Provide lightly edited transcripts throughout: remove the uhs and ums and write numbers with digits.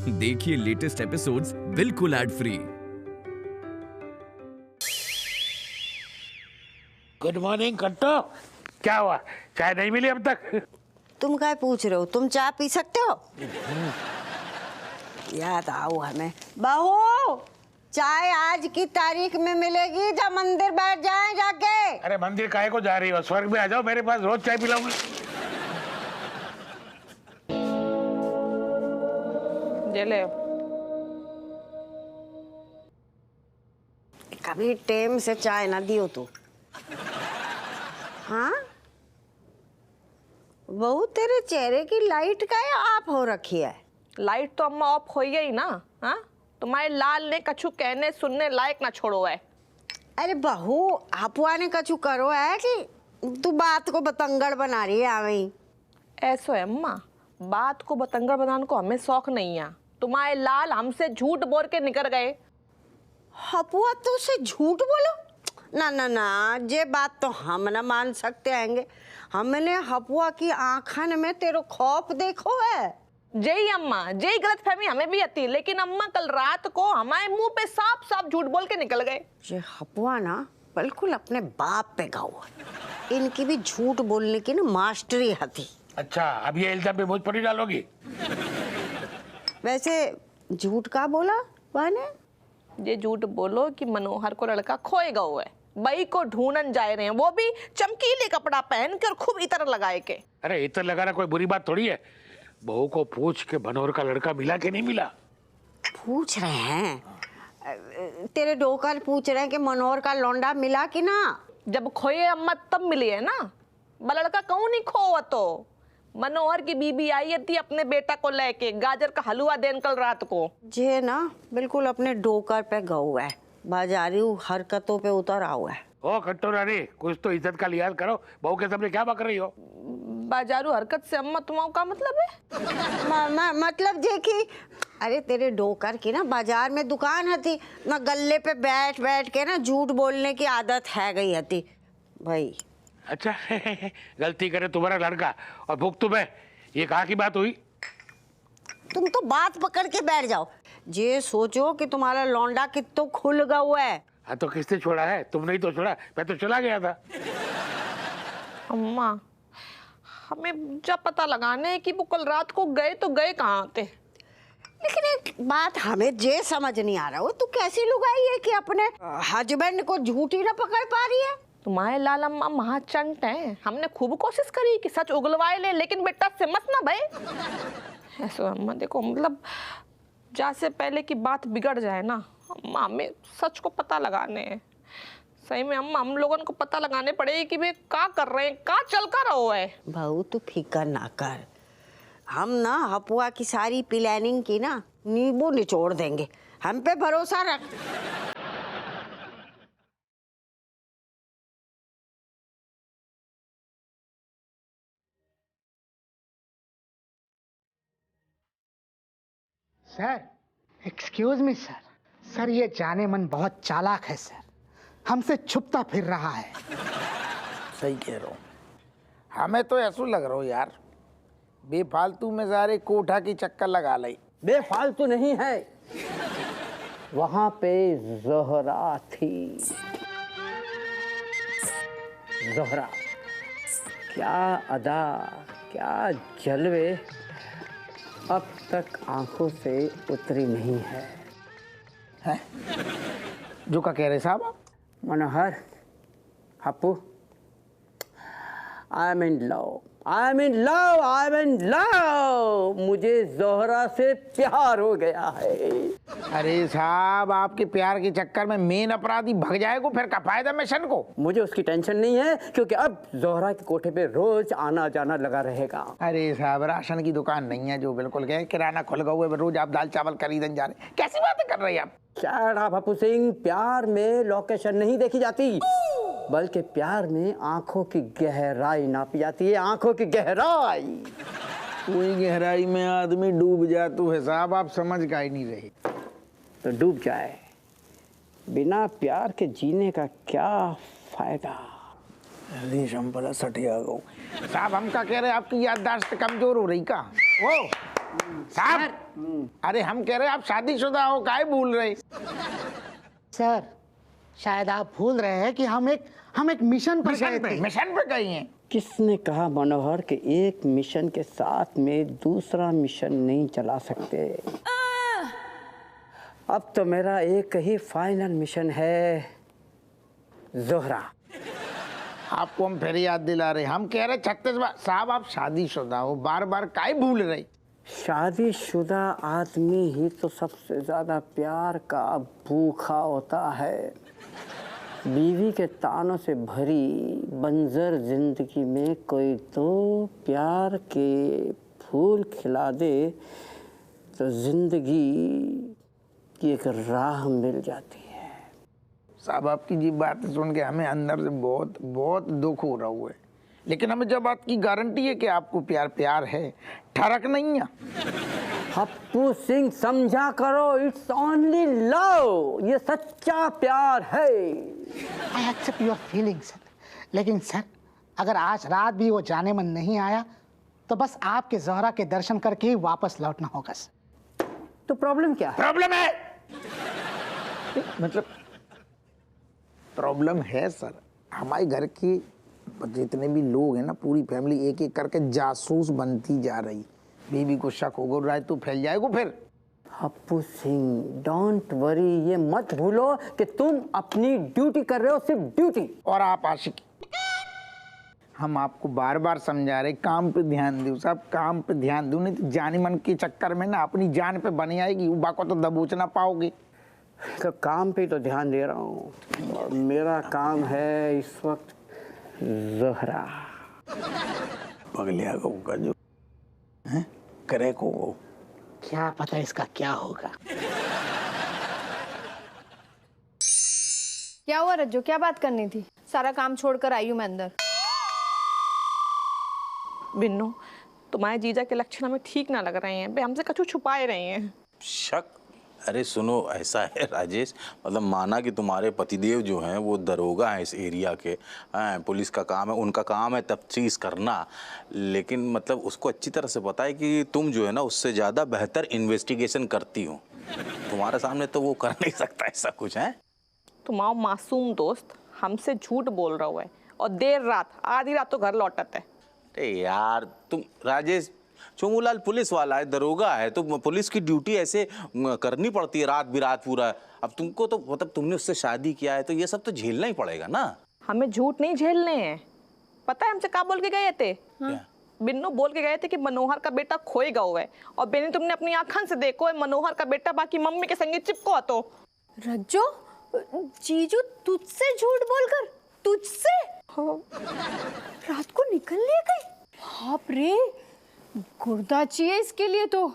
देखिए latest episodes बिल्कुल ad free. Good morning कट्टो। क्या हुआ, चाय नहीं मिली अब तक? तुम क्या पूछ रहे हो? तुम चाय पी सकते हो? याद आओ हमें। बहू, चाय आज की तारीख में मिलेगी जब मंदिर बैठ जाएं जाके। अरे मंदिर काहे को जा रही हो? स्वर्ग में आ जाओ, मेरे पास रोज चाय पिलाऊंगा। ये ले। कभी टाइम से चाय ना दियो तू। हाँ बहू, तेरे चेहरे की लाइट का ऑफ हो रखी है। लाइट तो अम्मा ऑफ हो ही ना। हाँ, तुम्हारे लाल ने कछु कहने सुनने लायक ना छोड़ो है। अरे बहू, आपुआ ने कछु करो है कि तू बात को बतंगड़ बना रही है? आवी ऐसो है अम्मा, बात को बतंगड़ बनाने को हमें शौक नहीं है। तुम्हारे लाल हमसे झूठ बोल के निकल गए। हपुआ तो उसे झूठ बोलो? ना ना ना, ये बात तो हम ना मान सकते हैंगे। हमने हपुआ की आंखन में तेरो खौफ देखो है। जय अम्मा, जय गलतफहमी हमें भी आती, लेकिन अम्मा कल रात को हमारे मुंह पे साफ साफ झूठ बोल के निकल गए। ये हपुआ ना बिल्कुल अपने बाप पे गाओ है। इनकी भी झूठ बोलने की ना मास्टरी हती। अच्छा, अब ये इल्जाम भी मुझ पर ही डालोगी? वैसे झूठ का बोला वाने? ये झूठ बोलो कि मनोहर को लड़का खोए गओ है, बई को ढूंढन जा रहे हैं, वो भी चमकीले कपड़ा पहन के और खूब इतर लगाए के। अरे इतर लगाना कोई बुरी बात थोड़ी है। बहू को पूछ के मनोहर का लड़का मिला कि नहीं मिला? पूछ रहे हैं तेरे डोकर, पूछ रहे हैं कि मनोहर का लौंडा मिला कि ना। जब खोए अम्मा तब मिली है ना। लड़का कहूँ नहीं खोआ तो। मनोहर की बीबी आई थी अपने बेटा को लेके, गाजर का हलवा देन कल रात को। जे ना बिल्कुल अपने डोकर पे गऊ है, बाजारी हरकतों पे उतर आओ है। ओ कट्टो रानी, कुछ तो इज्जत का लिहाज करो। बहू के सामने क्या बक रही हो? बाजारू हरकत से अम्मा तुम्हारा का मतलब है? मतलब जे कि अरे तेरे डोकर की ना बाजार में दुकान हती ना, गल्ले पे बैठ बैठ के ना झूठ बोलने की आदत है गई हती भाई। अच्छा गलती करे तुम्हारा लड़का और भूख तुम्हें, ये कहाँ की बात हुई? तुम तो बात पकड़ के बैठ जाओ। ये सोचो कि तुम्हारा लौंडा कितना खुल गया हुआ है। हाँ तो किसने छोड़ा है? तुमने ही तो छोड़ा, मैं तो चला गया था। अम्मा, हमें जब पता लगाने है कि वो कल रात को गए तो गए कहाँ थे। लेकिन एक बात हमें जे समझ नहीं आ रहा हो, तू कैसी लुगाई है कि अपने हस्बैंड को झूठी ना पकड़ पा रही है? तुम्हारे लाल अम्मा महाचंट हैं। हमने खूब कोशिश करी कि सच उगलवाए ले, लेकिन बेटा सिमत ना भाई। ऐसो अम्मा देखो, मतलब जा से पहले की बात बिगड़ जाए ना अम्मा, हमें सच को पता लगाने हैं। सही में अम्मा, हम लोगों को पता लगाने पड़ेगी कि वे क्या कर रहे हैं, क्या चल कर रहो है। बहू तू फिकर ना कर, हम ना हपुआ की सारी प्लानिंग की ना नींबू निचोड़ देंगे। हम पे भरोसा रख। Sir, excuse me sir. Sir ये जाने मन बहुत चालाक है सर, हमसे छुपता फिर रहा है। सही कह रहा हूँ, हमें तो ऐसा लग रहा हो यार, बेफालतू में सारे कोठा की चक्कर लगा ली। बेफालतू नहीं है, वहां पे ज़ोहरा थी। ज़ोहरा, क्या अदा, क्या जलवे, अब तक आंखों से उतरी नहीं है। हैं? जो का कह रहे साहब आप? Manohar, Happu, I am in love, I am in love, I am in love. मुझे ज़ोहरा से प्यार हो गया है। अरे साहब, आपके प्यार के चक्कर में मेन अपराधी भग जाएगा, फिर क्या फायदा मिशन को? मुझे उसकी टेंशन नहीं है, क्योंकि अब ज़ोहरा के कोठे पे रोज आना जाना लगा रहेगा। अरे साहब, राशन की दुकान नहीं है जो बिल्कुल गए, किराना खुल गया हुआ है, रोज आप दाल चावल खरीदने जा रहे हैं। कैसी बातें कर रहे हैं आप? क्या हप्पू सिंह, प्यार में लोकेशन नहीं देखी जाती, बल्कि प्यार में आंखों की गहराई नापी जाती है। आंखों की गहराई। कोई गहराई में आदमी डूब जाता है साहब, आप समझ का ही नहीं रहे। तो डूब जाए, बिना प्यार के जीने का क्या फायदा। रेशम पर सटिया गो साहब, हम क्या कह रहे हैं, आपकी याददाश्त कमजोर हो रही का? वो साहब, अरे हम कह रहे आप शादीशुदा हो, काहे भूल रहे? सर शायद आप भूल रहे हैं कि हम एक मिशन पर गए थे। मिशन पे गई हैं? किसने कहा मनोहर कि एक मिशन के साथ में दूसरा मिशन नहीं चला सकते? अब तो मेरा एक ही फाइनल मिशन है, जोहरा। आपको हम फिर याद दिला रहे, हम कह रहे 36 बार साहब आप शादीशुदा हो, बार बार काहे भूल रहे? शादीशुदा आदमी ही तो सबसे ज्यादा प्यार का भूखा होता है। बीवी के तानों से भरी बंजर जिंदगी में कोई तो प्यार के फूल खिला दे तो जिंदगी की एक राह मिल जाती है। साहब आपकी जी बात सुन के हमें अंदर से बहुत बहुत दुख हो रहा हुआ है, लेकिन हमें जब बात की गारंटी है कि आपको प्यार प्यार है, ठरक नहीं है। हप्पू सिंह समझा करो, इट्स ओनली लव, ये सच्चा प्यार है। I accept your feelings sir, लेकिन सर अगर आज रात भी वो जाने मन नहीं आया तो बस आपके ज़ोहरा के दर्शन करके ही वापस लौटना होगा सर। तो प्रॉब्लम क्या है? प्रॉब्लम है मतलब प्रॉब्लम है सर, हमारे घर के जितने भी लोग हैं ना, पूरी फैमिली एक एक करके जासूस बनती जा रही। बीवी को शक होगा, राय तो फैल जाएगा फिर। हप्पू सिंह डोंट वरी, ये मत भूलो कि तुम अपनी ड्यूटी कर रहे हो, सिर्फ ड्यूटी। और आप आशिकी, हम आपको बार बार समझा रहे काम पे ध्यान दो साहब, काम पे ध्यान दो, नहीं तो जानी मन के चक्कर में ना अपनी जान पे बनी आएगी, उबा को तो दबोच ना पाओगे। तो काम पे तो ध्यान दे रहा हूँ, और मेरा काम है इस वक्त ज़ोहरा। पगलिया का जो है करे को वो क्या पता इसका क्या होगा। क्या हुआ रज्जो, क्या बात करनी थी? सारा काम छोड़कर आई हूँ मैं अंदर। बिन्नू, तुम्हारे जीजा के लक्षण हमें ठीक ना लग रहे हैं, बे हमसे कछु छुपाए रहे हैं। शक? अरे सुनो, ऐसा है राजेश, मतलब माना कि तुम्हारे पतिदेव जो हैं वो दरोगा हैं इस एरिया के, हैं, पुलिस का काम है, उनका काम है तफ्तीश करना, लेकिन मतलब उसको अच्छी तरह से पता है कि तुम जो है ना उससे ज़्यादा बेहतर इन्वेस्टिगेशन करती हो। तुम्हारे सामने तो वो कर नहीं सकता ऐसा कुछ है। तुम्हारा मासूम दोस्त हमसे झूठ बोल रहा हुआ है और देर रात, आधी रात तो घर लौटता है। अरे यार तुम, राजेश चोमूलाल पुलिस वाला है, दरोगा है, तो पुलिस की ड्यूटी ऐसे करनी पड़ती है रात बिरात पूरा। अब तुमको तो मतलब तुमने उससे शादी किया है तो ये सब तो झेलना ही पड़ेगा ना। हमें झूठ नहीं झेलने हैं। पता है हमसे क्या बोल के गए थे? हाँ? बिन्नू बोल के गए थे कि मनोहर का बेटा खोएगा हुआ है, और बेनी तुमने अपनी आंखन से देखो है मनोहर का बेटा बाकी मम्मी के संगे चिपको। तो रज्जो, जीजू तुझसे झूठ बोलकर, तुझसे रात को निकल ले गई? बाप रे, गुर्दा चाहिए इसके लिए तो।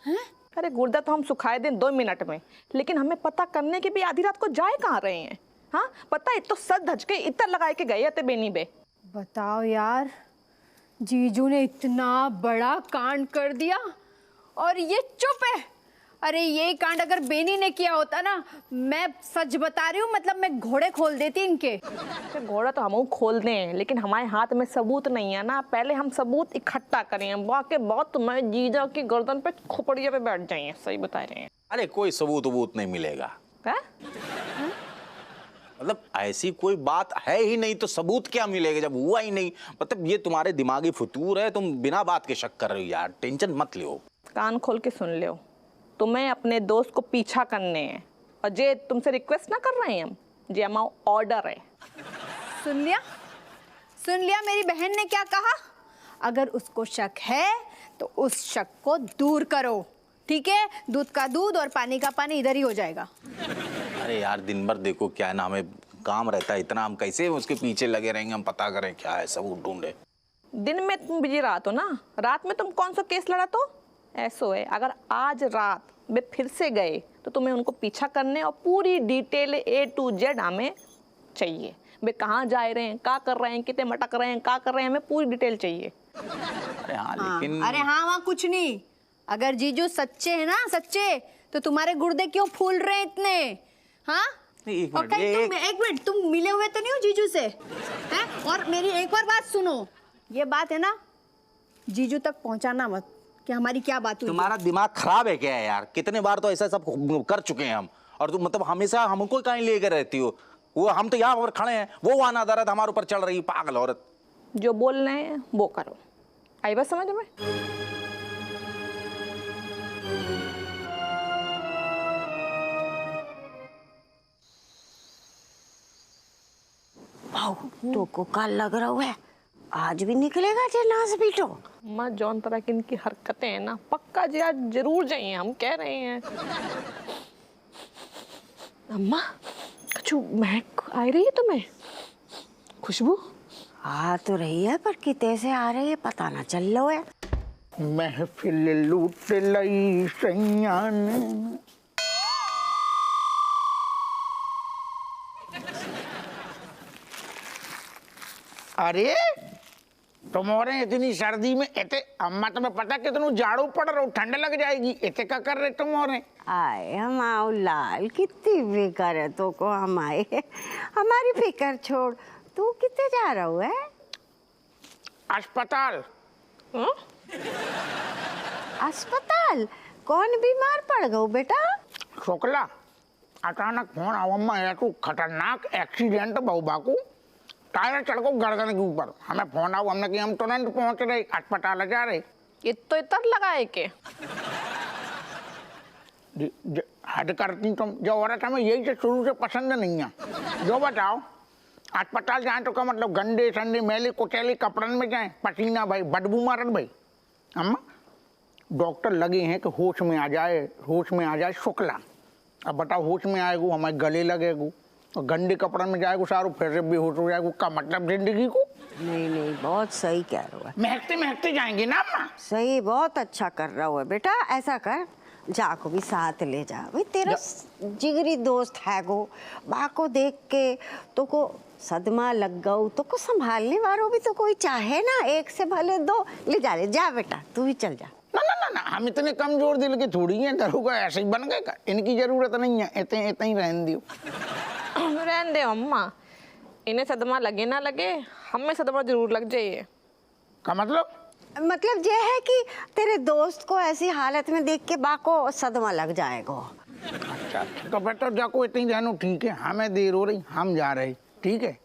हैं? अरे गुर्दा तो हम सुखाए दें 2 मिनट में, लेकिन हमें पता करने के भी आधी रात को जाए कहाँ रहे हैं। हाँ पता है, तो सच धज के इतर लगाए के गए थे बेनी बे। बताओ यार, जीजू ने इतना बड़ा कांड कर दिया और ये चुप है। अरे ये कांड अगर बेनी ने किया होता ना, मैं सच बता रही हूँ, मतलब मैं घोड़े खोल देती इनके। घोड़ा तो हम खोल दें, लेकिन हमारे हाथ में सबूत नहीं है ना। पहले हम सबूत इकट्ठा करें, बाकी बहुत तुम्हें जीजा की गर्दन पे खोपड़िया पे बैठ जाइए। सही बता रहे हैं। अरे कोई सबूत वबूत नहीं मिलेगा। मतलब ऐसी कोई बात है ही नहीं तो सबूत क्या मिलेगा जब हुआ ही नहीं। मतलब ये तुम्हारे दिमागी फतूर है, तुम बिना बात के शक कर रहे हो यार। टेंशन मत लो, कान खोल के सुन लो। तुम्हें अपने दोस्त को पीछा करने हैं, और जे तुमसे रिक्वेस्ट ना कर रहे हैं हम, जे हमारा ऑर्डर है। सुन लिया मेरी बहन ने क्या कहा? अगर उसको शक है तो उस शक को दूर करो, ठीक है? दूध का दूध और पानी का पानी इधर ही हो जाएगा। अरे यार दिन भर देखो क्या है ना, हमें काम रहता है इतना, हम कैसे उसके पीछे लगे रहेंगे, हम पता करें क्या है, सबूत ढूंढे। दिन में तुम बिजी रहा तो ना, रात में तुम कौन सा केस लड़ा? तो ऐसो है, अगर आज रात वे फिर से गए तो तुम्हें उनको पीछा करने और पूरी डिटेल A to Z हमें चाहिए। वे कहाँ जा रहे हैं, क्या कर रहे हैं, कितने मटक रहे हैं, क्या कर रहे हैं, हमें पूरी डिटेल चाहिए। अरे हाँ लेकिन अरे हाँ वहाँ कुछ नहीं। अगर जीजू सच्चे है ना, सच्चे, तो तुम्हारे गुर्दे क्यों फूल रहे हैं इतने? हाँ एक और कहीं एक मिनट तुम मिले हुए तो नहीं हो जीजू से? हैं? और मेरी एक और बात सुनो, ये बात है ना जीजू तक पहुंचाना मत, कि हमारी क्या बात हुई। तुम्हारा दिमाग खराब है क्या है यार? कितने बार तो ऐसा सब कर चुके हैं हम, और तुम मतलब हमेशा हमको कहीं लेकर रहती हो। वो हम तो यहाँ पर खड़े हैं, वो वहां नादारत हमारे ऊपर चढ़ रही, पागल औरत। जो बोल रहे हैं वो करो, आई बात समझ में? तो को का लग रहा है आज भी निकलेगा जे नाच बीटो। अम्मा जौन तरह की इनकी हरकतें हैं ना, पक्का जी आज जरूर जाइए, हम कह रहे हैं। अम्मा कछु महक आ रही है तुम्हें? खुशबू आ तो रही है पर किते से आ रही है पता ना चल लो है। महफिल लूट लई सैयान। अरे तुम्हारे इतनी सर्दी में इतने अम्मा तुम्हें पता कितनू झाड़ू पड़ रहा, ठंड लग जाएगी, इतने क्या कर रहे तुम्हारे? आए हम आओ लाल, कितनी फिकर है तो को हम आए। हमारी फिकर छोड़, तू कितने जा रहा है? अस्पताल। अस्पताल? कौन बीमार पड़ गयो बेटा? शुक्ला अचानक फोन आओ अम्मा, ऐसा खतरनाक एक्सीडेंट बहु बाकू, टायर चढ़ को गर्दन के ऊपर। हमें फोन आओ, हमने कि हम तुरंत पहुंच रहे, अस्पताल जा रहे। ये तो इतर लगाए के हद करती तुम, जो औरत हमें यही से शुरू से पसंद नहीं है। जो बताओ अस्पताल जाए तो क्या मतलब गंदे संदे मैले कुचैले कपड़न में जाए, पसीना भाई, बदबू मारन भाई। अम्मा डॉक्टर लगे हैं कि होश में आ जाए, होश में आ जाए शुक्ला। अब बताओ होश में आएगो हमारे गले लगेगो, और गंदे कपड़न में जाएगो सारू, फिर से बेहोश हो जाएगो। का मतलब जिंदगी को? नहीं नहीं बहुत सही कह रहा है। महकते महकते जाएंगे ना अम्मा। सही, बहुत अच्छा कर रहा है बेटा। ऐसा कर, जा को भी साथ ले जा भाई, तेरा जिगरी दोस्त है गो। बा को देख के तो को सदमा लग गऊ, तो को संभालने वालों भी तो कोई चाहे ना, एक से भले दो। ले जा बेटा, तू भी चल जा। ना ना ना ना, हम इतने कमजोर दिल के थोड़ी हैं, दरोगा ऐसे ही बन गए का, इनकी जरूरत नहीं है, इतने इतने ही रहने दियो। रहने दे अम्मा, इन्हें सदमा लगे ना लगे, हमें सदमा जरूर लग जाइए। का मतलब? मतलब ये है कि तेरे दोस्त को ऐसी हालत में देख के बा को सदमा लग जाएगा। अच्छा तो बेटा जाको इतनी जानो, ठीक है, हमें देर हो रही, हम जा रहे, ठीक है।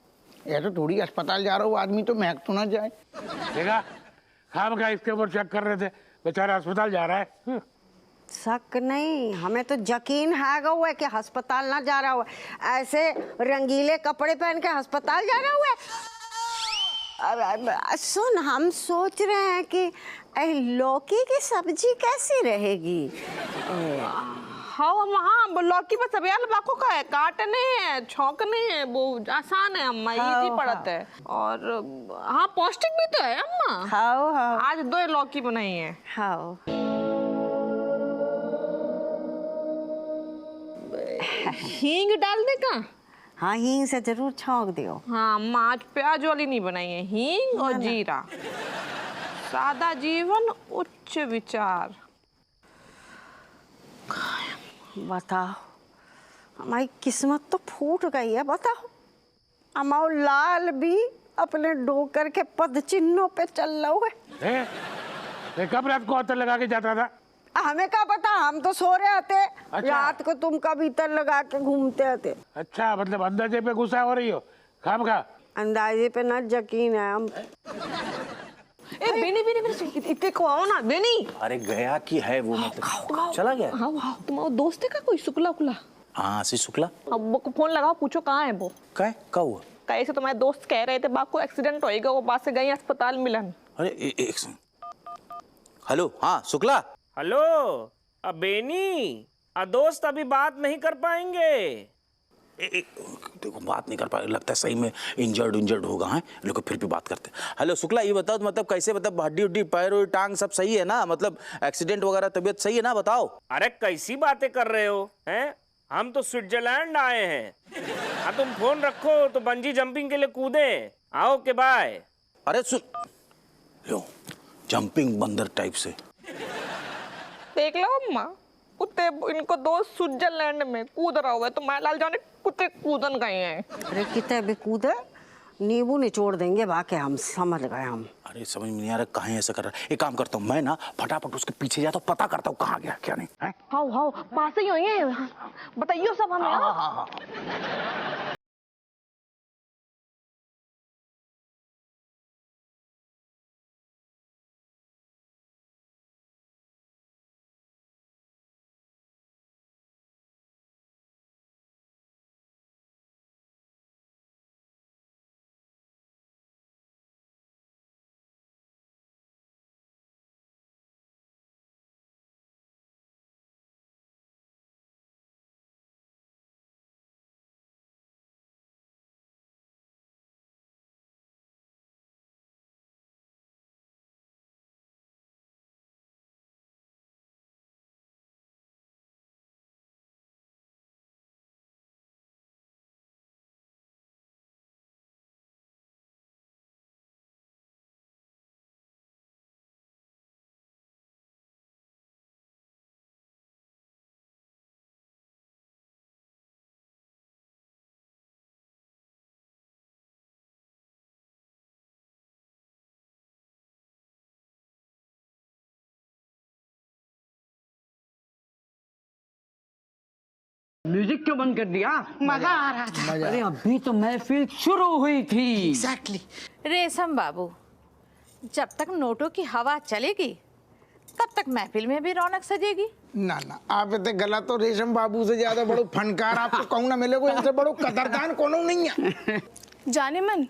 ऐसे थोड़ी अस्पताल जा रहा हूँ आदमी तो महक तो ना जाए। देखा हम क्या इसके ऊपर चेक कर रहे थे, बेचारा अस्पताल जा रहा है। शक नहीं, हमें तो यकीन है कि अस्पताल ना जा रहा हुआ, ऐसे रंगीले कपड़े पहन के अस्पताल जा रहा हुआ है। सुन, हम सोच रहे हैं कि लौकी की सब्जी कैसी रहेगी। हाँ हाँ, लौकी में सब यार बाको का है, काटने हैं, छौंकने हैं, वो आसान है अम्मा, इजी पड़ता है। और हाँ पौष्टिक भी तो है अम्मा। हाँ आज 2 लौकी बनाई है। हाँ हींग डाल दे का? हाँ हींग से जरूर छौंक दियो। हाँ अम्मा आज प्याज वाली नहीं बनाई है, हींग और जीरा। सादा जीवन उच्च विचार। बताओ हमारी किस्मत तो फूट गई है। बताओ हमारा लाल भी अपने डोकर के पद चिन्हों पे चल रहा है। कब रात को अतर लगा के जाता था? हमें क्या पता, हम तो सो रहे थे। अच्छा। रात को तुम का भीतर लगा के घूमते थे। अच्छा मतलब अंदाजे पे गुस्सा हो रही हो? खाम खा अंदाजे पे ना यकीन है हम। बेनी इतने को आओ ना बेनी। अरे गया कि है वो, मतलब चला गया। हाँ तुम्हारा दोस्त है का कोई शुक्ला उकला? हाँ आशीष शुक्ला। अब वो फोन लगाओ, पूछो कहाँ है वो। क्या हुआ? कैसे तुम्हारे दोस्त कह रहे थे बाप को एक्सीडेंट होएगा, वो बात से गई अस्पताल मिलन। अरे एक हेलो, हाँ शुक्ला। हेलो बेनी, दोस्त अभी बात नहीं कर पाएंगे। देखो बात नहीं कर पा, लगता है सही में इंजर्ड होगा है, लेकिन फिर भी बात करते हैं। हेलो शुक्ला, ये बताओ मतलब कैसे, मतलब हड्डी उड्डी पैर टांग सब सही है ना? मतलब एक्सीडेंट वगैरह तबीयत सही है ना? बताओ। अरे कैसी बातें कर रहे हो हैं? हम तो स्विट्जरलैंड आए हैं। हाँ तुम फोन रखो तो बंजी जंपिंग के लिए कूदे। आओ के बाय। अरे सुन लो, जंपिंग बंदर टाइप से देख लो अम्मा, कुत्ते इनको दोस्त स्विट्जरलैंड में कूद रहा हुआ है, तो मैं लाल जाने कुत्ते कूदन गए हैं। अरे कितने भी कूदे, नींबू निचोड़ देंगे बाकी हम, समझ गए हम। अरे समझ में नहीं आ रहा कहाँ ऐसा कर रहा है। एक काम करता हूँ मैं ना, फटाफट उसके पीछे जाता हूँ, पता करता हूँ कहाँ गया क्या नहीं है। हाँ हाँ पास ही होंगे, बताइयो सब हमें। हाँ। म्यूजिक क्यों बंद कर दिया? मजा आ रहा था। अरे अभी तो महफिल शुरू हुई थी। एग्जैक्टली। रेशम बाबू, जब तक नोटों की हवा चलेगी तब तक महफिल में भी रौनक सजेगी। ना ना, आप इतने गलत तो रेशम बाबू से ज्यादा बड़ो फनकार आपको कहूँ ना मिलेगो, इनसे बड़ो कदरदान कोनो नहीं है। जाने मन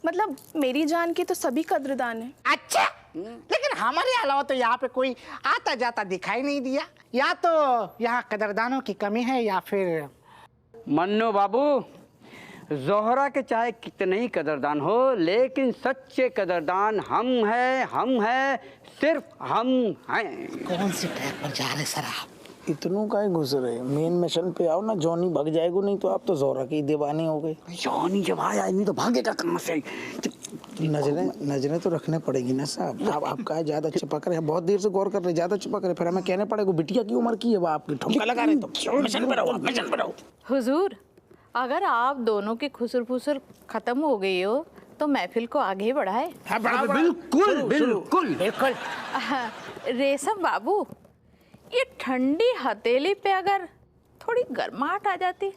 मतलब मेरी जान की तो सभी कद्रदान है। अच्छा, लेकिन हमारे अलावा तो यहाँ पे कोई आता जाता दिखाई नहीं दिया। या तो यहाँ कदरदानों की कमी है या फिर मन्नू बाबू, जोहरा के चाहे कितने ही कदरदान हो, लेकिन सच्चे कदरदान हम हैं, सिर्फ हम हैं। कौन से ट्रैक पर जा रहे सर आप? इतनों का ही घुस रहे, मेन मिशन पे आओ ना, जॉनी भाग जाएगा, नहीं तो आप तो जोहरा के दीवाने हो गए। जॉनी जब आया नहीं तो भागेगा कहाँ से? नजरें तो रखने पड़ेगी ना साहब। आपका ज्यादा चिपक रहे हैं, बहुत देर से गौर कर रहे, ज्यादा चिपक रहे, फिर हमें कहने पड़ेगा बिटिया की उम्र की है, वो आपकी ठुमका लगा रहे, तो मिशन पे रहो, मिशन पे रहो। हुजूर, अगर आप दोनों की खुसर फुसर खत्म हो गई हो तो महफिल को आगे बढ़ाए। हाँ, बढ़ाओ, बिल्कुल बिल्कुल बिल्कुल। रेशम बाबू, ये ठंडी हथेली पे अगर थोड़ी गर्माहट आ जाती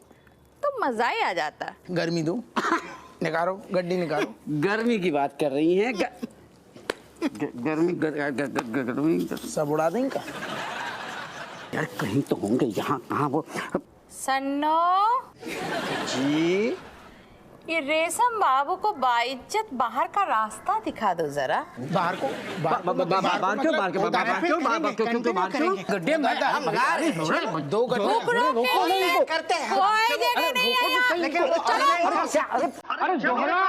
तो मजा ही आ जाता। गर्मी दो, निकालो गड्डी निकालो। गर्मी की बात कर रही हैं? गर्मी सब उड़ा देंगे का? यार कहीं तो होंगे यहाँ, कहाँ वो? सन्नो जी, ये रेशम बाबू को बाइज्जत बाहर का रास्ता दिखा दो जरा। बाहर को गड्ढे में हम लगा रहे हैं। दो गड्ढे करते हैं। कोई जगह नहीं है यहाँ। लेकिन अरे जोहरा,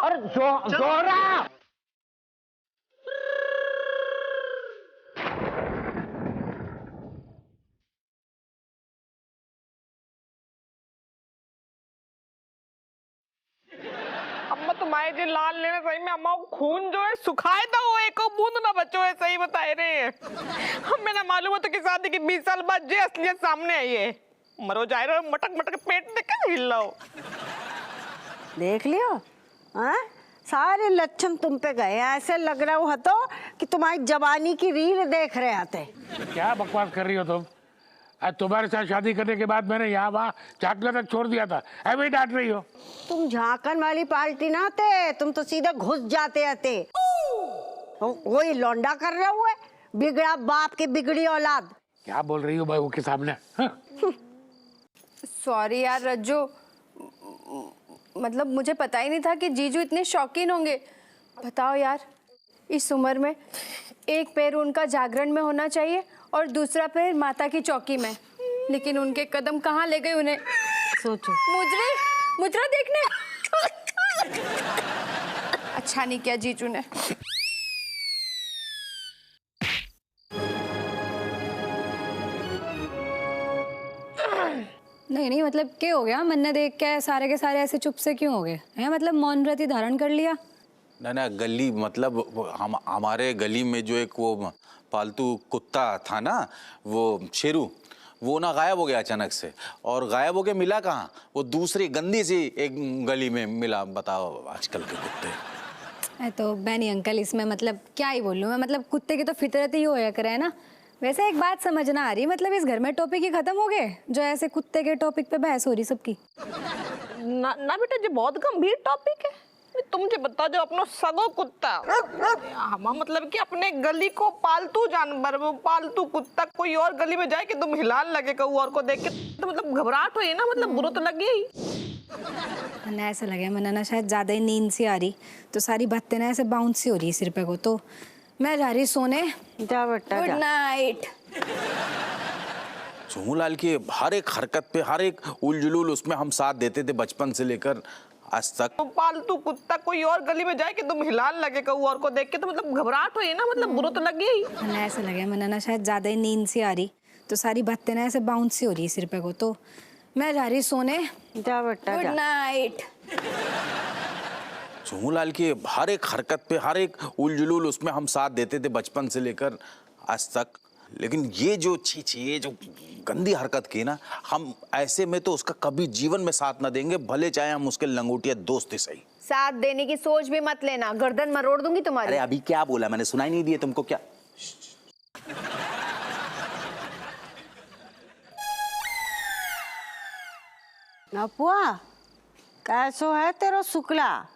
अरे जोहरा। अम्मा तुम्हारे जो लाल लेने सही में अम्मा को खून जो है सुखाए था, वो एक बूंद ना बचो है, सही बताए रहे हैं। हमें ना मालूम है तो कि शादी के 20 साल बाद जो असलियत सामने आई है, मरो जा रहे हो, मटक मटक पेट देख के हिल रहा हो। देख लियो, हाँ सारे लक्षण तुम पे गए, ऐसे लग रहा हो तो कि तुम्हारी जवानी की रील देख रहे आते। क्या बकवास कर रही हो तुम? आज तुम्हारे साथ शादी करने के बाद मैंने यहाँ वहाँ झाँकना तक छोड़ दिया था, अभी डांट रही हो। तुम झांकन वाली पार्टी ना थे, तुम तो सीधे घुस जाते आते। वही लौंडा कर रहे हुए, बिगड़ा बाप की बिगड़ी औलाद। क्या बोल रही हो बहू के सामने? सॉरी यार रज्जू, मतलब मुझे पता ही नहीं था कि जीजू इतने शौकीन होंगे। बताओ यार, इस उम्र में एक पैर उनका जागरण में होना चाहिए और दूसरा पैर माता की चौकी में, लेकिन उनके कदम कहाँ ले गए उन्हें। सोचो, मुजरा देखने। अच्छा नहीं किया जीजू ने। नहीं मतलब क्या हो गया? मन्ने देख के सारे के सारे ऐसे चुप से क्यों हो गए हैं? मतलब मौन व्रत धारण कर लिया? ना गली मतलब हमारे गली में जो एक वो पालतू कुत्ता था ना, वो शेरू, वो ना गायब हो गया अचानक से, और गायब हो के मिला कहाँ, वो दूसरी गंदी सी एक गली में मिला। बताओ आजकल के कुत्ते। तो बैनी अंकल इसमें मतलब क्या ही बोलूँ मैं, मतलब कुत्ते की तो फितरत ही होया करे है ना। वैसे एक बात समझ ना आ रही, मतलब इस घर में टॉपिक ही खत्म हो गए जो ऐसे कुत्ते के टॉपिक पे बहस हो रही सबकी। ना बेटा, ये बहुत गंभीर टॉपिक है। तुम मुझे बता जो अपना सगो कुत्ता हम मतलब कि अपने गली को पालतू जानवर, वो पालतू कुत्ता कोई और गली में जाए कि तुम हिलान लगे कहूँ और को देख के, तो मतलब घबराहट हुई ना, मतलब बुरा तो लगे ही। ना ऐसा लगे मना ना शायद ज्यादा ही नींद सी आ रही, तो सारी बातें ना ऐसे बाउंस सी हो रही है सिर पे को। तो मैं जा रही सोने। जा बेटा, गुड नाइट। चूलाल की हर एक हरकत पे, हर एक उलझुल उसमें हम साथ देते थे बचपन से लेकर आज तक। तो पालतू कुत्ता कोई और गली में जाए कि तुम हिलान लगे कहूँ और को देख के, तो मतलब घबराहट हुई ना, मतलब बुरा तो लगे ही। ना ऐसा लगे मना ना शायद ज्यादा ही नींद सी आ रही, तो सारी बातें ना ऐसे बाउंस सी हो रही है सिर पे को। तो मैं जा रही सोने। जा बेटा, गुड नाइट। चूलाल की हर एक हरकत पे, हर एक उलझुल उसमें हम साथ देते थे बचपन से लेकर आज तक, लेकिन ये जो ये जो गंदी हरकत की ना, हम ऐसे में तो उसका कभी जीवन में साथ ना देंगे, भले चाहे हम उसके लंगोटिया दोस्त ही सही। साथ देने की सोच भी मत लेना, गर्दन मरोड़ दूंगी तुम्हारी। अरे अभी क्या बोला मैंने, सुनाई नहीं दिया तुमको क्या? नपुआ कैसो है तेरो शुक्ला,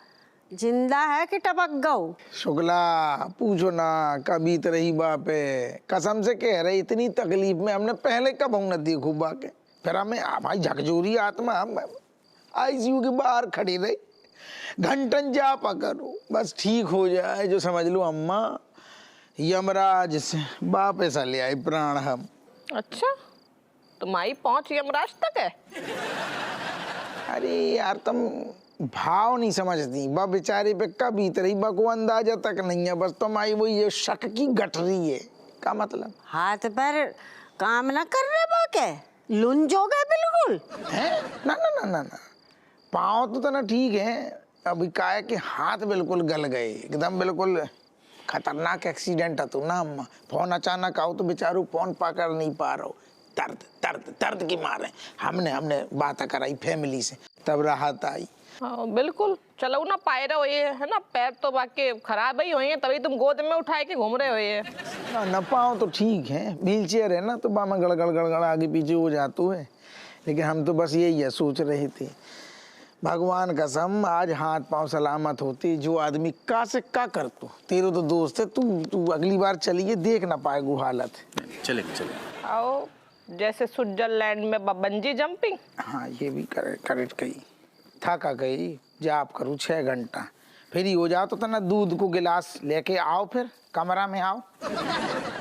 जिंदा है कि टपक गऊ? शुक्ला पूछो ना, कभी तो रही बाप है, कसम से कह रहे इतनी तकलीफ में हमने पहले कब न देखू बाके। फिर हमें भाई झकझोरी आत्मा आईसीयू के बाहर खड़ी रही, घंटन जा पकड़ो बस ठीक हो जाए, जो समझ लो अम्मा यमराज से बाप ऐसा ले आए प्राण हम। अच्छा, तुम्हारी पहुंच यमराज तक है? अरे यार तुम भाव नहीं समझती, बा बेचारे पे कभी तरही बा को अंदाजा तक नहीं है, बस तुम आई वही ये शक की गठरी है का मतलब। हाथ पैर काम ना कर रहे बा के, लुंज हो गए बिल्कुल है? ना ना ना ना ना, पाँव तो ना ठीक है, अभी का है कि हाथ बिल्कुल गल गए एकदम, बिल्कुल खतरनाक एक्सीडेंट है तो ना अम्मा। फोन अचानक आओ तो बेचारू फोन पकड़ नहीं पा रहा हो, दर्द दर्द दर्द की मारे हमने बात कराई फैमिली से, तब राहत आई। हाँ बिल्कुल, चलो ना पाए रहे हो ये है ना, पैर तो बाकी खराब ही हुए हैं, तभी तुम गोद में उठाए के घूम रहे हो ये। ना पाओ तो ठीक है, व्हील चेयर है ना, तो बा में गड़गड़ आगे पीछे हो जाते है, लेकिन हम तो बस यही है सोच रहे थे, भगवान कसम आज हाथ पांव सलामत होते, जो आदमी का से का कर तू, तेरे तो दोस्त है, तू अगली बार चलिए देख ना पाएगू हालत। चलेंगे आओ, जैसे स्विट्जरलैंड में बंजी जंपिंग। हाँ ये भी करेक्ट कही, थका गई जाप करूँ 6 घंटा, फिर ही हो जाओ तो ना दूध को गिलास लेके आओ, फिर कमरा में आओ।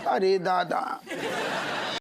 अरे दादा